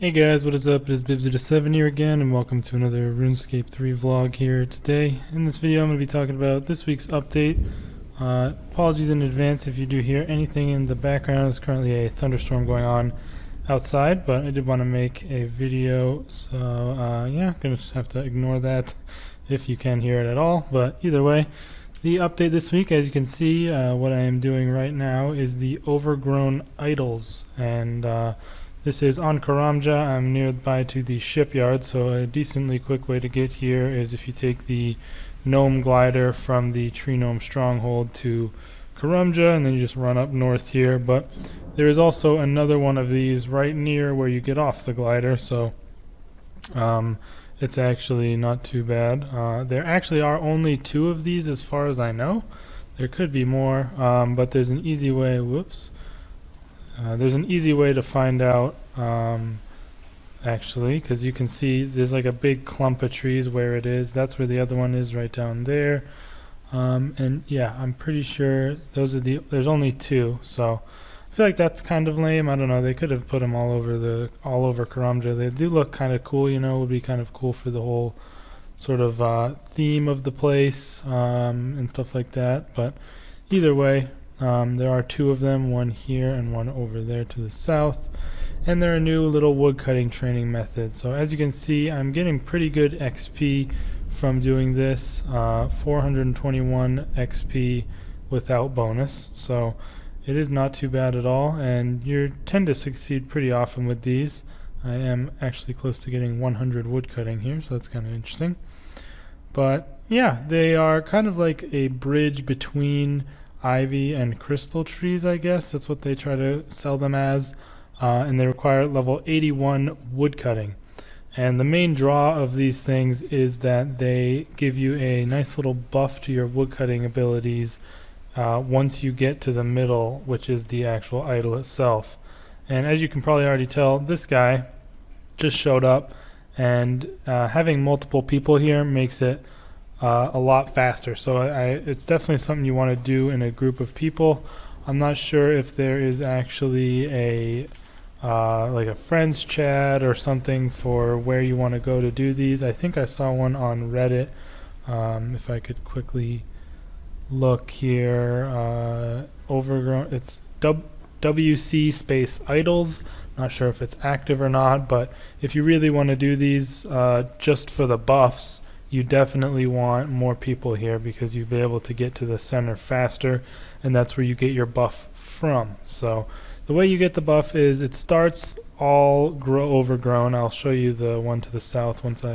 Hey guys, what is up? It is Bibsy7 here again, and welcome to another RuneScape 3 vlog here today. In this video I'm going to be talking about this week's update. Apologies in advance if you do hear anything in the background. There's currently a thunderstorm going on outside, but I did want to make a video, so yeah, going to have to ignore that if you can hear it at all. But either way, the update this week, as you can see, what I am doing right now is the Overgrown idols, and this is on Karamja. I'm nearby to the shipyard, so a decently quick way to get here is if you take the gnome glider from the tree gnome stronghold to Karamja, and then you just run up north here. But there is also another one of these right near where you get off the glider, so it's actually not too bad. There actually are only 2 of these as far as I know. There could be more, but there's an easy way. There's an easy way to find out, actually, because you can see there's like a big clump of trees where it is. That's where the other one is, right down there. And yeah, I'm pretty sure those are there's only 2, so I feel like that's kind of lame. I don't know, they could have put them all over Karamja. They do look kind of cool, you know. It would be kind of cool for the whole sort of theme of the place and stuff like that. But either way, there are 2 of them, one here and one over there to the south, and they're a new little woodcutting training method. So as you can see, I'm getting pretty good XP from doing this, 421 XP without bonus, so it is not too bad at all, and you tend to succeed pretty often with these. I am actually close to getting 100 woodcutting here, so that's kind of interesting. But yeah, they are kind of like a bridge between ivy and crystal trees, I guess. That's what they try to sell them as, and they require level 81 woodcutting. And the main draw of these things is that they give you a nice little buff to your woodcutting abilities once you get to the middle, which is the actual idol itself. And as you can probably already tell, this guy just showed up, and having multiple people here makes it a lot faster. So it's definitely something you want to do in a group of people. I'm not sure if there is actually a like a friends chat or something for where you want to go to do these. I think I saw one on Reddit. If I could quickly look here, Overgrown, it's WC space idols. Not sure if it's active or not, but if you really want to do these just for the buffs, you definitely want more people here, because you'll be able to get to the center faster, and that's where you get your buff from. So the way you get the buff is it starts all overgrown. I'll show you the one to the south once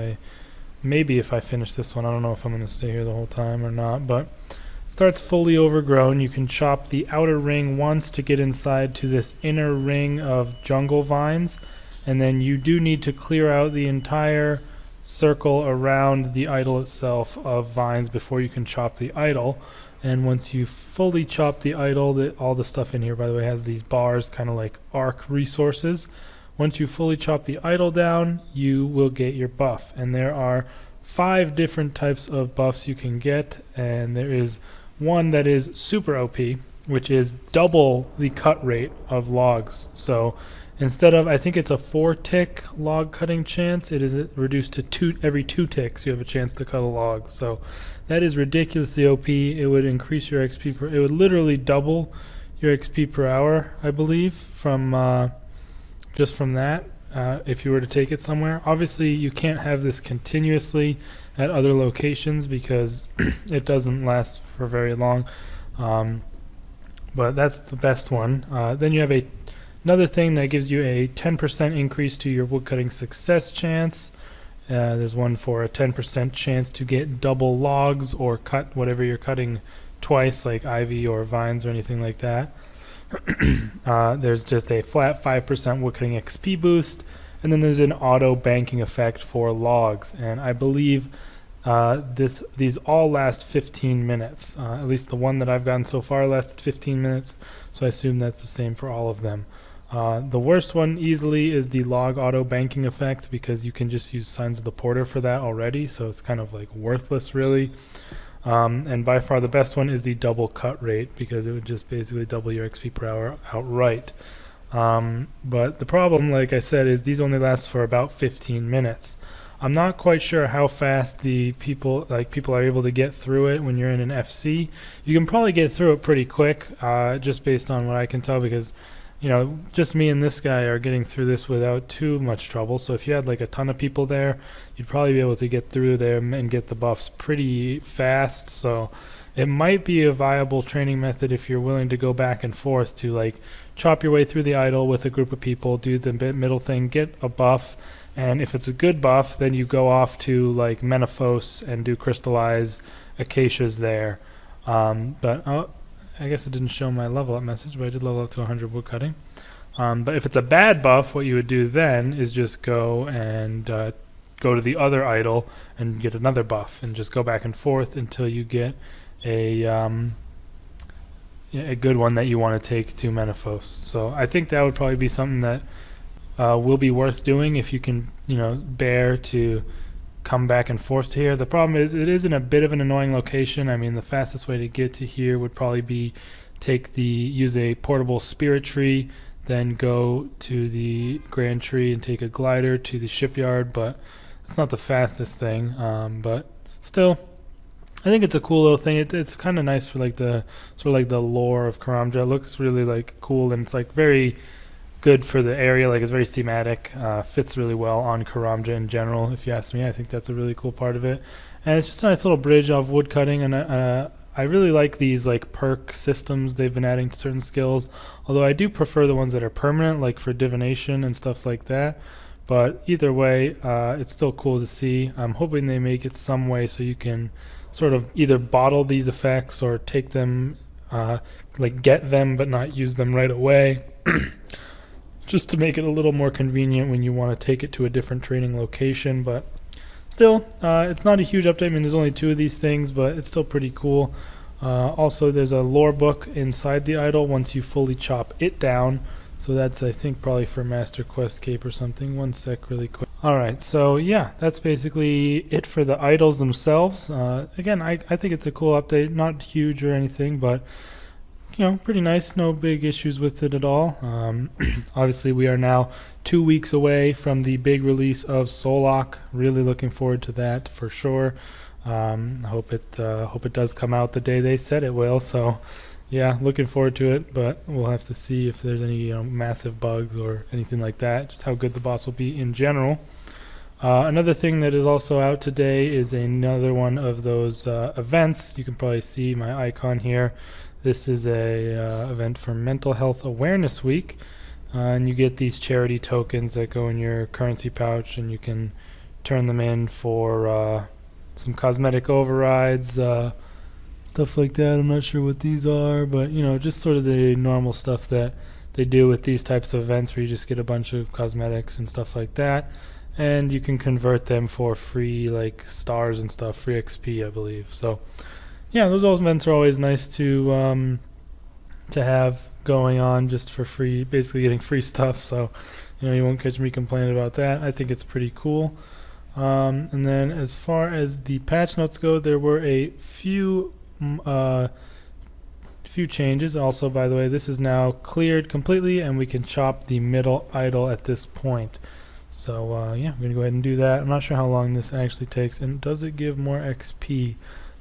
maybe if I finish this one. I don't know if I'm going to stay here the whole time or not, but it starts fully overgrown. You can chop the outer ring once to get inside to this inner ring of jungle vines, and then you do need to clear out the entire circle around the idol itself of vines before you can chop the idol. And once you fully chop the idol, all the stuff in here, by the way, has these bars, kind of like arc resources. Once you fully chop the idol down, you will get your buff, and there are 5 different types of buffs you can get, and there is one that is super OP, which is double the cut rate of logs. So instead of, I think it's a 4-tick log cutting chance, it is reduced to every 2 ticks you have a chance to cut a log. So that is ridiculously OP. It would increase your XP it would literally double your XP per hour, I believe, from just from that, if you were to take it somewhere. Obviously you can't have this continuously at other locations because it doesn't last for very long, but that's the best one. Then you have another thing that gives you a 10% increase to your woodcutting success chance. There's one for a 10% chance to get double logs or cut whatever you're cutting twice, like ivy or vines or anything like that. There's just a flat 5% woodcutting XP boost, and then there's an auto banking effect for logs. And I believe these all last 15 minutes. At least the one that I've gotten so far lasted 15 minutes, so I assume that's the same for all of them. The worst one easily is the log auto banking effect, because you can just use Signs of the Porter for that already, so it's kind of like worthless really. And by far the best one is the double cut rate, because it would just basically double your XP per hour outright. But the problem, like I said, is these only last for about 15 minutes. I'm not quite sure how fast the people are able to get through it when you're in an FC. You can probably get through it pretty quick, just based on what I can tell, because just me and this guy are getting through this without too much trouble. So if you had like a ton of people there, you'd probably be able to get through there and get the buffs pretty fast. So it might be a viable training method if you're willing to go back and forth to like chop your way through the idol with a group of people, do the middle thing, get a buff, and if it's a good buff, then you go off to like Menaphos and do crystallize acacias there. But I guess it didn't show my level up message, but I did level up to 100 woodcutting. But if it's a bad buff, what you would do then is just go and go to the other idol and get another buff, and just go back and forth until you get a good one that you want to take to Menaphos. So I think that would probably be something that will be worth doing if you can, bear to come back and forth to here. The problem is it is in a bit of an annoying location. I mean, the fastest way to get to here would probably be use a portable spirit tree, then go to the grand tree and take a glider to the shipyard, but it's not the fastest thing. But still, I think it's a cool little thing. It's kind of nice for like the sort of like the lore of Karamja. It looks really like cool, and it's like very good for the area. Like, it's very thematic, fits really well on Karamja in general, if you ask me. I think that's a really cool part of it, and it's just a nice little bridge of wood cutting. And I really like these like perk systems they've been adding to certain skills, although I do prefer the ones that are permanent, like for divination and stuff like that. But either way, it's still cool to see. I'm hoping they make it some way so you can sort of either bottle these effects or take them, like get them but not use them right away, just to make it a little more convenient when you want to take it to a different training location. But still, it's not a huge update. I mean, there's only 2 of these things, but it's still pretty cool. Also, there's a lore book inside the idol once you fully chop it down. So that's, I think, probably for Master Quest Cape or something. One sec really quick. Alright, so yeah, that's basically it for the idols themselves. Again, I think it's a cool update. Not huge or anything, but pretty nice. No big issues with it at all. Obviously, we are now 2 weeks away from the big release of Solak. Really looking forward to that for sure. I hope it does come out the day they said it will. So yeah, looking forward to it, but we'll have to see if there's any massive bugs or anything like that, just how good the boss will be in general. Another thing that is also out today is another one of those events. You can probably see my icon here. This is a event for Mental Health Awareness Week, and you get these charity tokens that go in your currency pouch, and you can turn them in for some cosmetic overrides, stuff like that. I'm not sure what these are, but just sort of the normal stuff that they do with these types of events, where you just get a bunch of cosmetics and stuff like that, and you can convert them for free, like stars and stuff, free XP, I believe. So yeah, those events are always nice to have going on just for free, basically getting free stuff. So you won't catch me complaining about that. I think it's pretty cool. And then as far as the patch notes go, there were a few changes. Also, by the way, this is now cleared completely, and we can chop the middle idol at this point. So yeah, I'm gonna go ahead and do that. I'm not sure how long this actually takes, and does it give more XP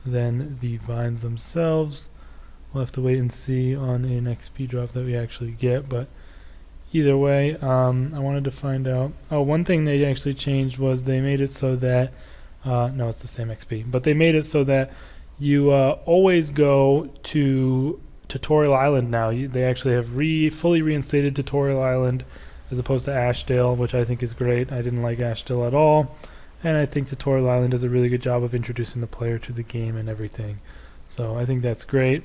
than the vines themselves? We'll have to wait and see on an XP drop that we actually get. But either way, I wanted to find out. Oh, one thing they actually changed was they made it so that no, it's the same XP, but they made it so that you always go to Tutorial Island now. They actually have fully reinstated Tutorial Island as opposed to Ashdale, which I think is great. I didn't like Ashdale at all, and I think Tutorial Island does a really good job of introducing the player to the game and everything. So I think that's great.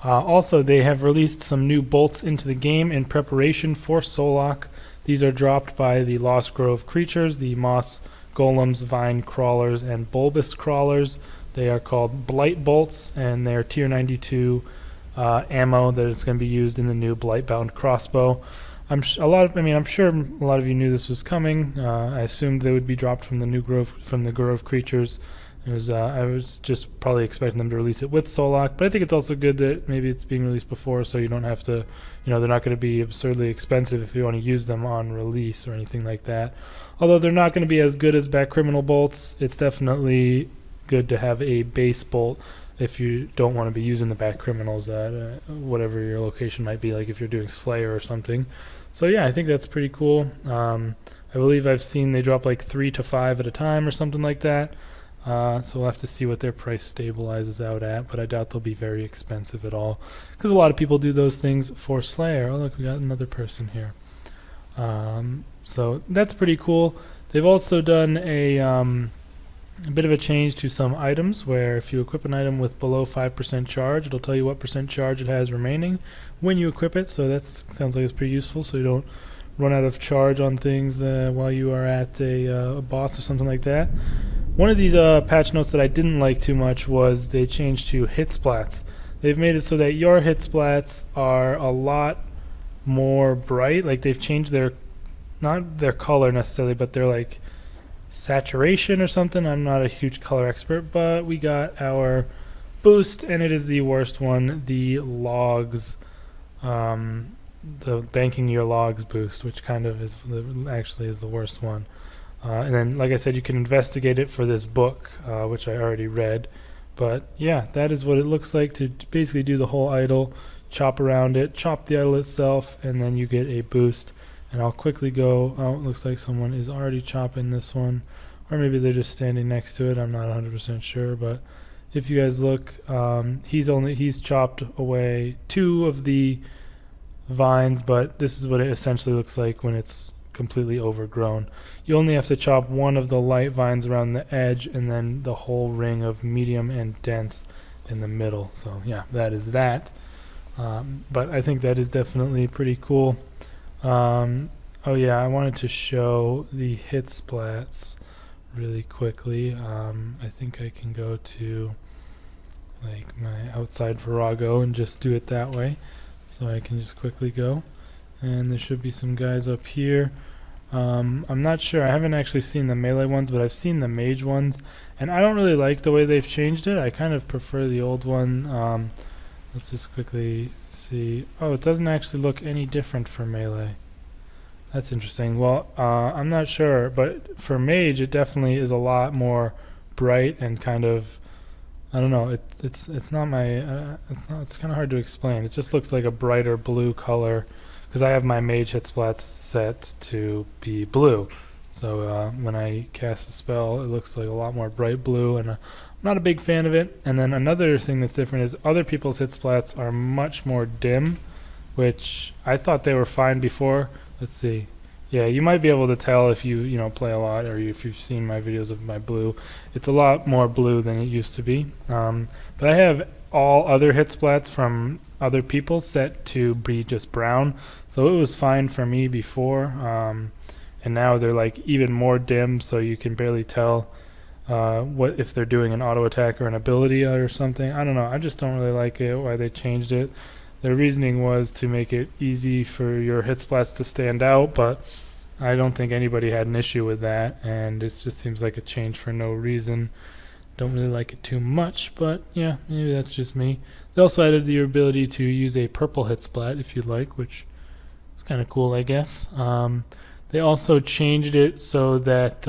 Also, they have released some new bolts into the game in preparation for Solak. These are dropped by the Lost Grove creatures, the Moss Golems, Vine Crawlers, and Bulbous Crawlers. They are called Blight Bolts, and they're tier 92 ammo that is going to be used in the new Blightbound crossbow. I'm sure a lot of you knew this was coming. I assumed they would be dropped from the Grove creatures I was just probably expecting them to release it with Solak, but I think it's also good that maybe it's being released before, so you don't have to, they're not going to be absurdly expensive if you want to use them on release or anything like that. Although they're not going to be as good as back criminal bolts, it's definitely good to have a base bolt if you don't want to be using the back criminals at whatever your location might be, like if you're doing Slayer or something. So yeah, I think that's pretty cool. I believe I've seen they drop like 3 to 5 at a time or something like that. So we'll have to see what their price stabilizes out at, but I doubt they'll be very expensive at all, because a lot of people do those things for Slayer. Oh look, we got another person here. So that's pretty cool. They've also done a bit of a change to some items, where if you equip an item with below 5% charge, it'll tell you what percent charge it has remaining when you equip it. So that sounds like it's pretty useful, so you don't run out of charge on things while you are at a boss or something like that. One of these patch notes that I didn't like too much was they changed to hit splats. They've made it so that your hit splats are a lot more bright. Like they've changed their, not their color necessarily, but their like saturation or something. I'm not a huge color expert, but we got our boost, and it is the worst one, the logs, the banking your logs boost, which kind of is actually is the worst one. And then, like I said, you can investigate it for this book, which I already read. But yeah, that is what it looks like to basically do the whole idol, chop around it, chop the idol itself, and then you get a boost. And I'll quickly go, oh, it looks like someone is already chopping this one, or maybe they're just standing next to it. I'm not 100% sure, but if you guys look, he's chopped away 2 of the vines, but this is what it essentially looks like when it's completely overgrown. You only have to chop 1 of the light vines around the edge, and then the whole ring of medium and dense in the middle. So yeah, that is that. But I think that is definitely pretty cool. Oh yeah, I wanted to show the hit splats really quickly. I think I can go to like my outside Virago and just do it that way. So I can just quickly go, and there should be some guys up here. I'm not sure, I haven't actually seen the melee ones, but I've seen the mage ones, and I don't really like the way they've changed it. I kind of prefer the old one. Let's just quickly see. Oh, it doesn't actually look any different for melee. That's interesting. Well, I'm not sure, but for mage it definitely is a lot more bright and kind of, I don't know, it's not my it's kind of hard to explain. It just looks like a brighter blue color, because I have my mage hit splats set to be blue. So when I cast a spell, it looks like a lot more bright blue, and I'm not a big fan of it. And then another thing that's different is other people's hit splats are much more dim, which I thought they were fine before. Let's see. Yeah, you might be able to tell if you play a lot, or if you've seen my videos of my blue. It's a lot more blue than it used to be. But I have all other hit splats from other people set to be just brown, so it was fine for me before. And now they're like even more dim, so you can barely tell what if they're doing an auto attack or an ability or something. I don't know. I just don't really like it, why they changed it. Their reasoning was to make it easy for your hit splats to stand out, but I don't think anybody had an issue with that, and it just seems like a change for no reason. Don't really like it too much, but yeah, maybe that's just me. They also added the ability to use a purple hit splat if you'd like, which is kind of cool, I guess. They also changed it so that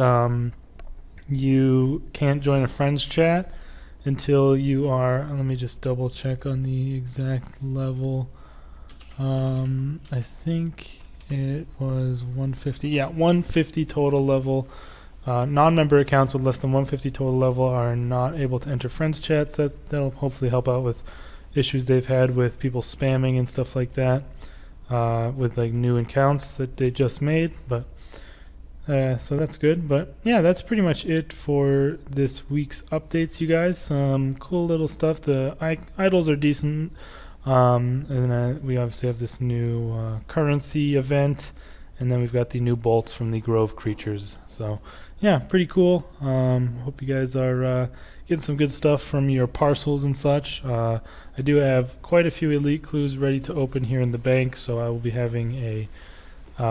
you can't join a friends chat until you are, let me just double check on the exact level. I think it was 150. Yeah, 150 total level. Non-member accounts with less than 150 total level are not able to enter friends chats. That'll hopefully help out with issues they've had with people spamming and stuff like that, with like new accounts that they just made. But so that's good. But yeah, that's pretty much it for this week's updates, you guys. Some cool little stuff. The idols are decent. And then we obviously have this new currency event, and then we've got the new bolts from the Grove creatures. So yeah, pretty cool. Hope you guys are getting some good stuff from your parcels and such. I do have quite a few elite clues ready to open here in the bank, so I will be having a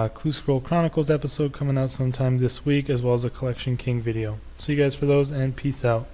Clue Scroll Chronicles episode coming out sometime this week, as well as a Collection King video. See you guys for those, and peace out.